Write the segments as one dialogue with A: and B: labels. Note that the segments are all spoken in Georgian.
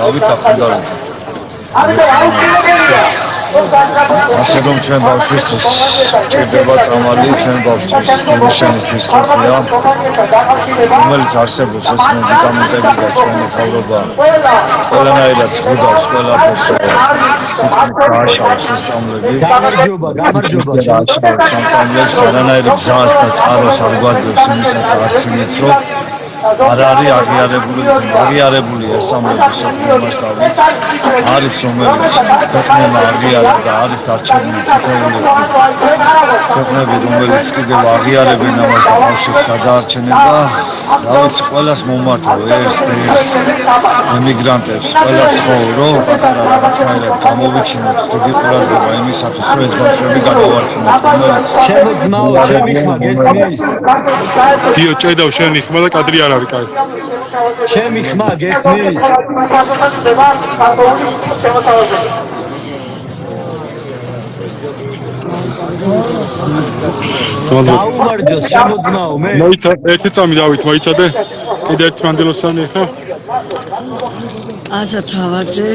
A: დავით ახალგაზრდით. ასე რომ ჩვენ ბავშვისთვის ჭირდება წამალი, ჩვენ ბავშვთვის გემიშენის დისტროფია, რომელიც არსებობს ეს მედიკამენტები და ჩვენი თავრობა ყველანაირად ზღუდავს ყველაფერს, გააშალოს ეს წამლები.
B: გამარჯობა.
A: სამწამლებს არანაირი გზას და წყაროს არ გვაძლევს იმისათვის არც იმით, რომ არ არის აღიარებული ეს სამლები სოფლიო მასშტაბით. არის რომელიც ქვეყნებმა აღიარა და არის დარჩენილი თითოეული ქვეყნები, რომელიც კიდევ აღიარებენ ამას და ბავშვებს გადაარჩენენ და რა ვიცი, ყველას მომართო ეს ემიგრანტებს, ყველას ხო რომ პატარა რაღაცნაირად გამოვიჩინოთ დიდი ყურადღება იმისათვის, რომ ეს ბავშვები გადავარჩინოთ, რომელიც
B: ჩემო ძმაო, ჩემი ხმა გესმის?
C: დიო, ჭედავ შენი ხმა და კადრი არ არის კაი.
B: ჩემი ხმა გესმის? დაუმარჯოს ჩემო ძმაო, მე
C: მოიცა ერთი წამი დავით მოიცადე? კიდე ერთი მანდილოსანი ხო?
D: აზა თავაძე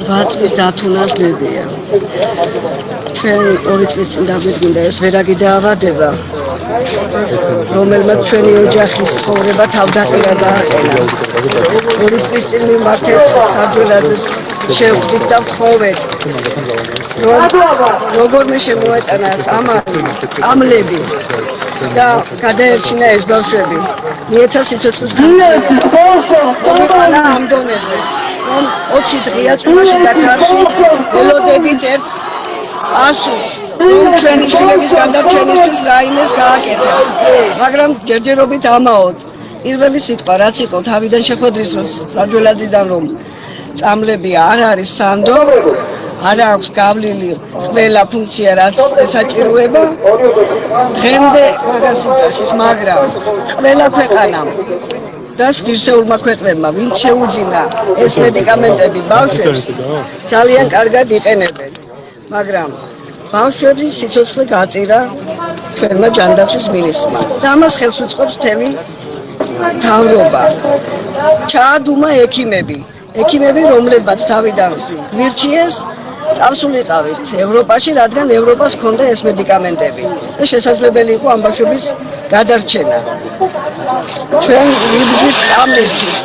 D: 8 წლის დათუნასებია. ჩვენ 2 წლის წინ დაგვიდგინდა ეს ვერაგი დაავადება, რომელმაც ჩვენი ოჯახის ცხოვრება თავდაყირა დააყენა. 2 წლის წინ მიმართეთ საბჯოლაძეს შევხვდით და ვხოვეთ, რომ როგორმე შემოეტანა წამლები და გადაერჩინა ეს ბავშვები. მიეცა სიცოცხლის გამძლეობა ამ დონეზე, რომ 20 დღეა წვიმაში და კარში ველოდებით ერთ ასულს, რომ ჩვენი შვილების გადარჩენისთვის რაიმეს გააკეთებს, მაგრამ ჯერჯერობით ამაოდ. პირველი სიტყვა რაც იყო თავიდან შეხვედრის საბჯოლაძიდან, რომ წამლები არ არის სანდო, არ აქვს გავლილი ყველა ფუნქცია რაც ესაჭიროება, დღემდე მაგას იძახის, მაგრამ ყველა ქვეყანამ და ღირსეულმა ქვეყნებმა, ვინც შეუძინა ეს მედიკამენტები ბავშვებს, ძალიან კარგად იყენებენ, მაგრამ ბავშვების სიცოცხლე გაწირა ჩვენმა ჯანდაცვის მინისტრმა და ამას ხელს უწყობს მთელი თავრობა. ჩაადუმა ექიმები, რომლებაც თავიდან მირჩიეს წავსულიყავით ევროპაში, რადგან ევროპას ჰქონდა ეს მედიკამენტები და შესაძლებელი იყო ამ ბავშვების გადარჩენა. ჩვენ ვიბრძვით წამლისთვის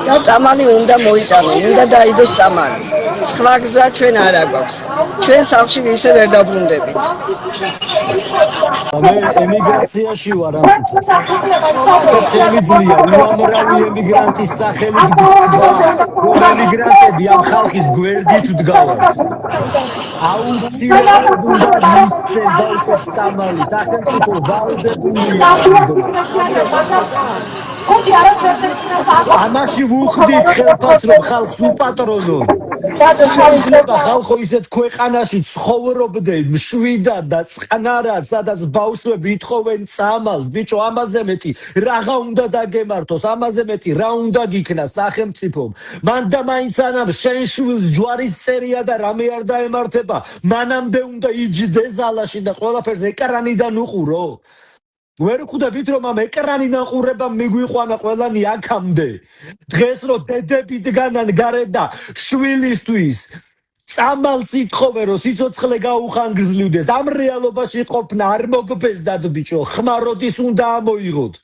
D: და წამალი უნდა მოიტანო, უნდა დაიდოს წამალი. სხვა გზა ჩვენ არ აქვს. ჩვენ სახლში ისე ვერ დაბრუნდებით.
B: მე ემიგრაციაში ვარ ამ წუთას. შემიძლია უამრავი ემიგრანტის სახელით გითხრა, რომ ემიგრანტები ამ ხალხის გვერდით დგავართ. აუცილებლად უნდა მისცენ ბავშვებს წამალი, სახელმწიფო ვალდებულია ამ დროს. ამაში ვუხდით ხელფას, რომ ხალხს უპატრონონ. შეიძლება ხალხო ისეთ ქვეყანაში ცხოვრობდნენ მშვიდად და წყნარად, სადაც ბავშვები ითხოვენ წამალს. ბიჭო, ამაზე მეტი რაღა უნდა დაგემართოს, ამაზე მეტი რა უნდა გიქნა სახელმწიფომ? მან და მაინც ანამ შენ შვილს ჯვარისწერია და რამე არ დაემართება, მანამდე უნდა იჯდეს ზალაში და ყველაფერს ეკრანიდან უყურო. ვერ ხვდებით რომ ამ ეკრანიდან ყურებამ მიგვიყვანა ყველანი აქამდე. დღეს რომ დედები დგანან გარეთ და შვილისთვის წამალს ითხოვენ, რომ სიცოცხლე გაუხანგრძლივდეს, ამ რეალობაში ყოფნა არ მოგბეზდათ ბიჭო. ხმა როდის უნდა ამოიღოთ?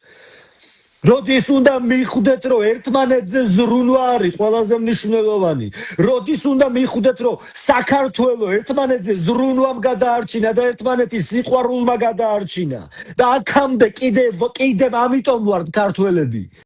B: როდის უნდა მიხვდეთ, რომ ერთმანეთზე ზრუნვა არის ყველაზე მნიშვნელოვანი? როდის უნდა მიხვდეთ, რომ საქართველო ერთმანეთზე ზრუნვამ გადაარჩინა და ერთმანეთის სიყვარულმა გადაარჩინა და აქამდე კიდევ ამიტომ ვართ ქართველები.